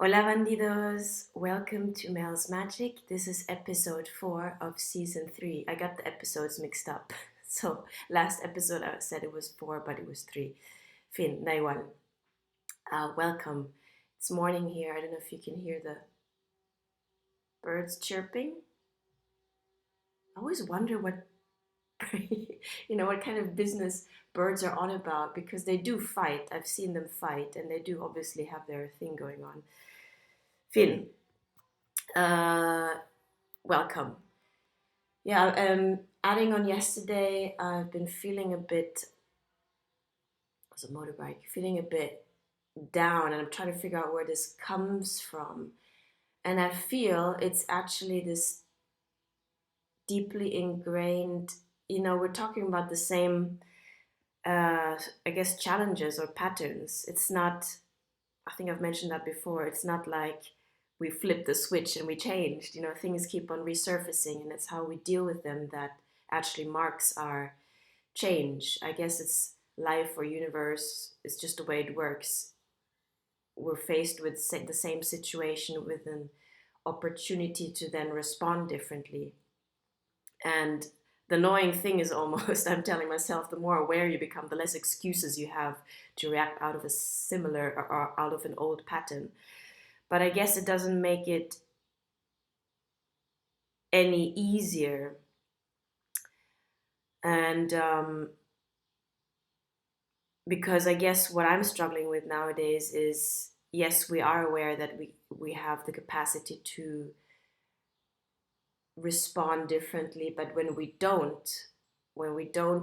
Hola Bandidos! Welcome to Mel's Magic. This is episode 4 of season 3. I got the episodes mixed up. So, last episode I said it was 4, but it was 3. Fin, da igual. Welcome. It's morning here. I don't know if you can hear the birds chirping. I always wonder what, what kind of business birds are on about because they do fight. I've seen them fight and they do obviously have their thing going on. Fin, uh, welcome. Yeah, adding on yesterday, I've been feeling a bit, as a motorbike, feeling a bit down, and I'm trying to figure out where this comes from. And I feel it's actually this deeply ingrained, we're talking about the same, I guess, challenges or patterns. It's not, I think I've mentioned that before, it's not like we flipped the switch and we changed. Things keep on resurfacing, and it's how we deal with them that actually marks our change. I guess it's life or universe. It's just the way it works. We're faced with the same situation with an opportunity to then respond differently. And the annoying thing is almost, I'm telling myself, the more aware you become, the less excuses you have to react out of a similar or out of an old pattern. But I guess it doesn't make it any easier. And because I guess what I'm struggling with nowadays is, yes, we are aware that we have the capacity to respond differently, but when we don't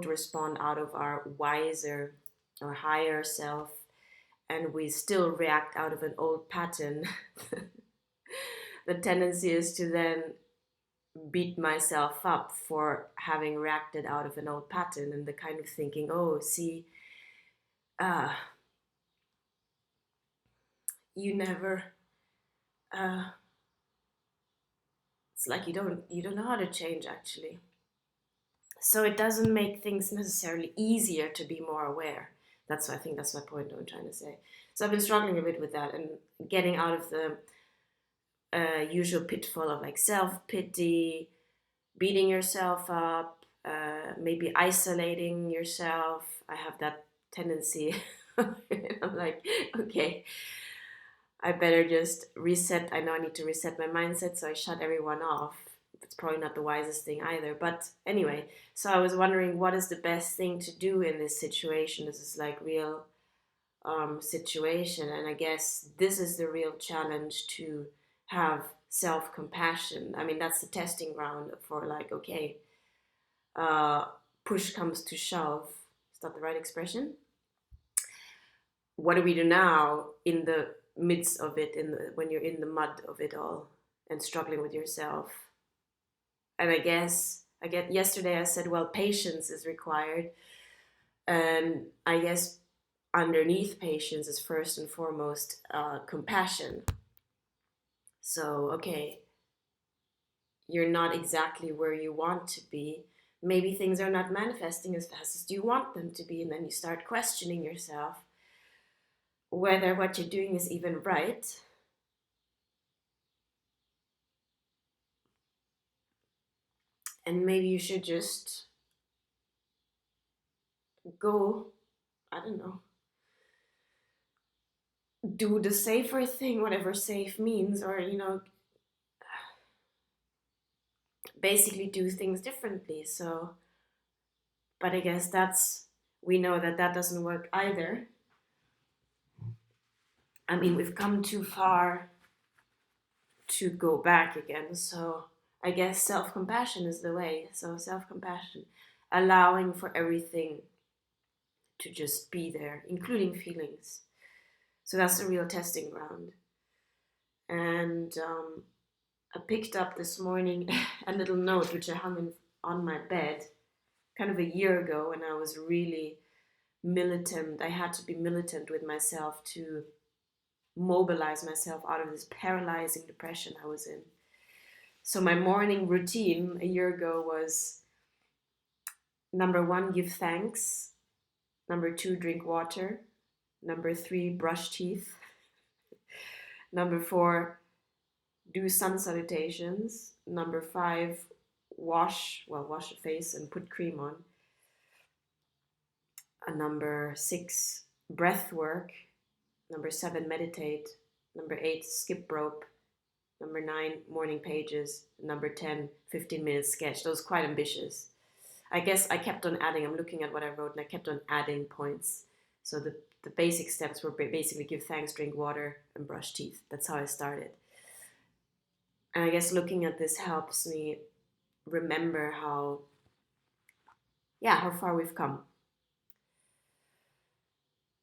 respond out of our wiser or higher self, and we still react out of an old pattern, the tendency is to then beat myself up for having reacted out of an old pattern, and the kind of thinking, oh, see, uh, you never uh, it's like you don't know how to change actually. So it doesn't make things necessarily easier to be more aware. I think that's my point I'm trying to say. So I've been struggling a bit with that and getting out of the usual pitfall of like self-pity, beating yourself up, maybe isolating yourself. I have that tendency. I'm like, okay, I better just reset. I know I need to reset my mindset, so I shut everyone off. It's probably not the wisest thing either. But anyway, so I was wondering what is the best thing to do in this situation. This is like real situation, and I guess this is the real challenge, to have self-compassion. I mean, that's the testing ground for like, okay, uh, push comes to shove. Is that the right expression? What do we do now in the midst of it, when you're in the mud of it all and struggling with yourself? And I get yesterday I said, well, patience is required, and I guess underneath patience is first and foremost compassion. So okay, you're not exactly where you want to be. Maybe things are not manifesting as fast as you want them to be, and then you start questioning yourself whether what you're doing is even right. And maybe you should just go, I don't know, do the safer thing, whatever safe means, or, basically do things differently. So, but I guess we know that that doesn't work either. I mean, we've come too far to go back again. So I guess self compassion is the way. So, self compassion, allowing for everything to just be there, including feelings. So that's the real testing ground. And I picked up this morning a little note which I hung on my bed kind of a year ago when I was really militant. I had to be militant with myself to mobilize myself out of this paralyzing depression I was in. So my morning routine a year ago was: number 1, give thanks; number 2, drink water; number 3, brush teeth; Number 4, do sun salutations. Number 5, wash your face and put cream on. Number 6, breath work. Number 7, meditate. Number 8, skip rope. Number 9, morning pages. Number 10, 15-minute sketch. Those quite ambitious. I guess I kept on adding. I'm looking at what I wrote and I kept on adding points. So the basic steps were basically give thanks, drink water, and brush teeth. That's how I started. And I guess looking at this helps me remember how far we've come.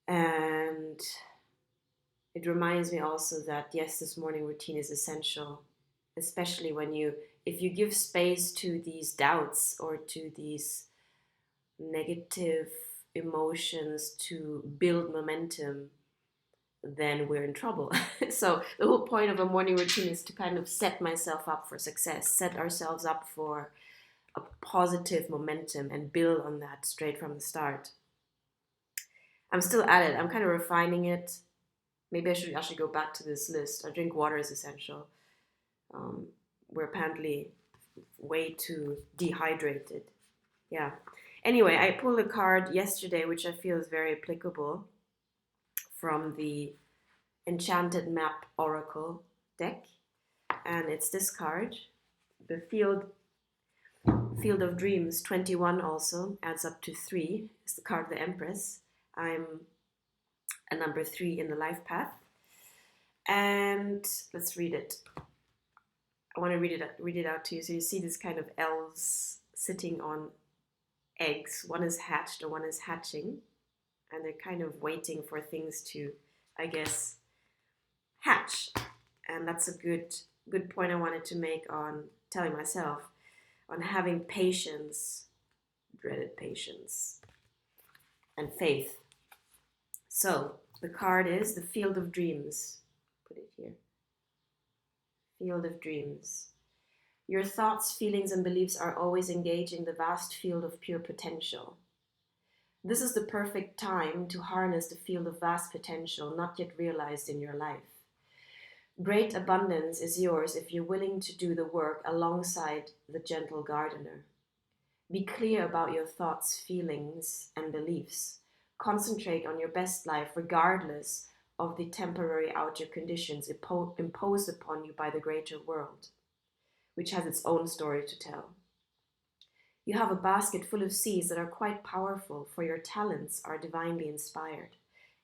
And it reminds me also that, yes, this morning routine is essential, especially if you give space to these doubts or to these negative emotions to build momentum, then we're in trouble. So the whole point of a morning routine is to kind of set myself up for success, set ourselves up for a positive momentum and build on that straight from the start. I'm still at it. I'm kind of refining it. Maybe I should go back to this list. I drink water is essential. We're apparently way too dehydrated. Yeah. Anyway, I pulled a card yesterday, which I feel is very applicable, from the Enchanted Map Oracle deck. And it's this card, the Field of Dreams. 21 also adds up to 3. It's the card of the Empress. I'm a number 3 in the life path. And let's read it. I want to read it out to you. So you see this kind of elves sitting on eggs. One is hatched or one is hatching. And they're kind of waiting for things to, I guess, hatch. And that's a good point I wanted to make on telling myself, on having patience, dreaded patience, and faith. So the card is the Field of Dreams. Put it here. Field of Dreams. Your thoughts, feelings, and beliefs are always engaging the vast field of pure potential. This is the perfect time to harness the field of vast potential not yet realized in your life. Great abundance is yours if you're willing to do the work alongside the gentle gardener. Be clear about your thoughts, feelings, and beliefs. Concentrate on your best life regardless of the temporary outer conditions imposed upon you by the greater world, which has its own story to tell. You have a basket full of seeds that are quite powerful, for your talents are divinely inspired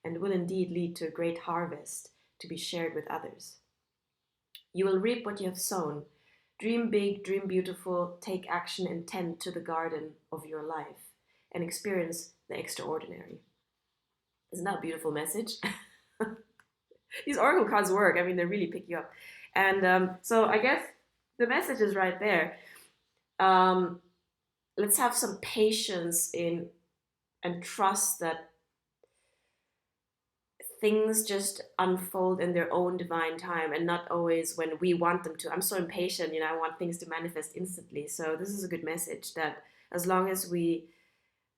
and will indeed lead to a great harvest to be shared with others. You will reap what you have sown. Dream big, dream beautiful, take action and tend to the garden of your life and experience the extraordinary. Isn't that a beautiful message? These oracle cards work. I mean, they really pick you up. And so I guess the message is right there. Let's have some patience in and trust that things just unfold in their own divine time and not always when we want them to. I'm so impatient, I want things to manifest instantly. So this is a good message that as long as we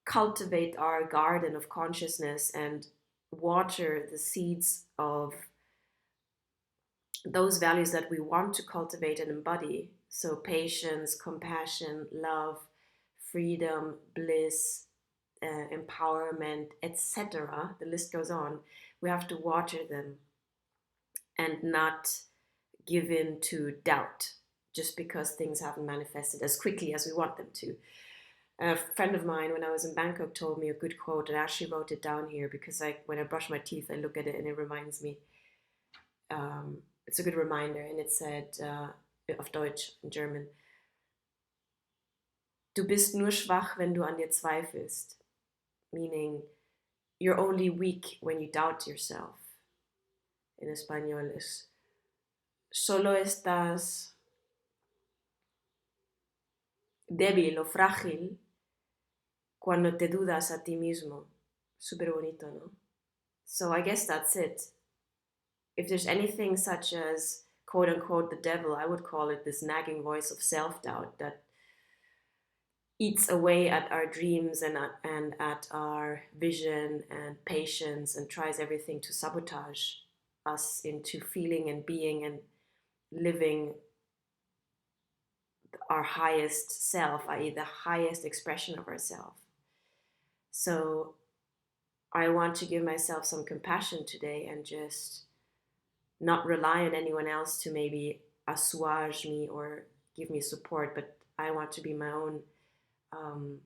cultivate our garden of consciousness and water the seeds of those values that we want to cultivate and embody, so patience, compassion, love, freedom, bliss, empowerment, etc., the list goes on, we have to water them and not give in to doubt just because things haven't manifested as quickly as we want them to. A friend of mine, when I was in Bangkok, told me a good quote, and I actually wrote it down here because when I brush my teeth, I look at it and it reminds me. It's a good reminder, and it said, auf Deutsch, in German, Du bist nur schwach, wenn du an dir zweifelst. Meaning, you're only weak when you doubt yourself. In español es, solo estás débil o frágil cuando te dudas a ti mismo. Super bonito, no? So I guess that's it. If there's anything such as, quote unquote, the devil, I would call it this nagging voice of self-doubt that eats away at our dreams and at our vision and patience and tries everything to sabotage us into feeling and being and living our highest self, i.e., the highest expression of ourselves. So I want to give myself some compassion today and just not rely on anyone else to maybe assuage me or give me support, but I want to be my own um,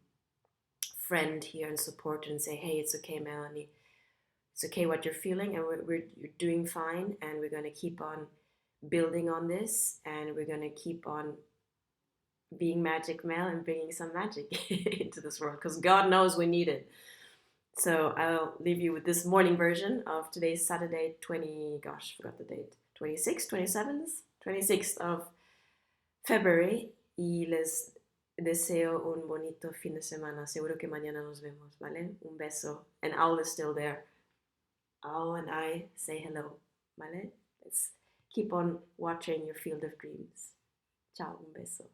friend here and support and say, hey, it's okay, Melanie. It's okay what you're feeling, and you're doing fine, and we're going to keep on building on this, and we're going to keep on being Magic Mel and bringing some magic into this world, because God knows we need it. So I'll leave you with this morning version of today's Saturday, 20, gosh, forgot the date, 26th, 27th, 26th of February. Y les deseo un bonito fin de semana. Seguro que mañana nos vemos, ¿vale? Un beso. And Owl is still there. Owl and I say hello, ¿vale? Let's keep on watching your field of dreams. Ciao, un beso.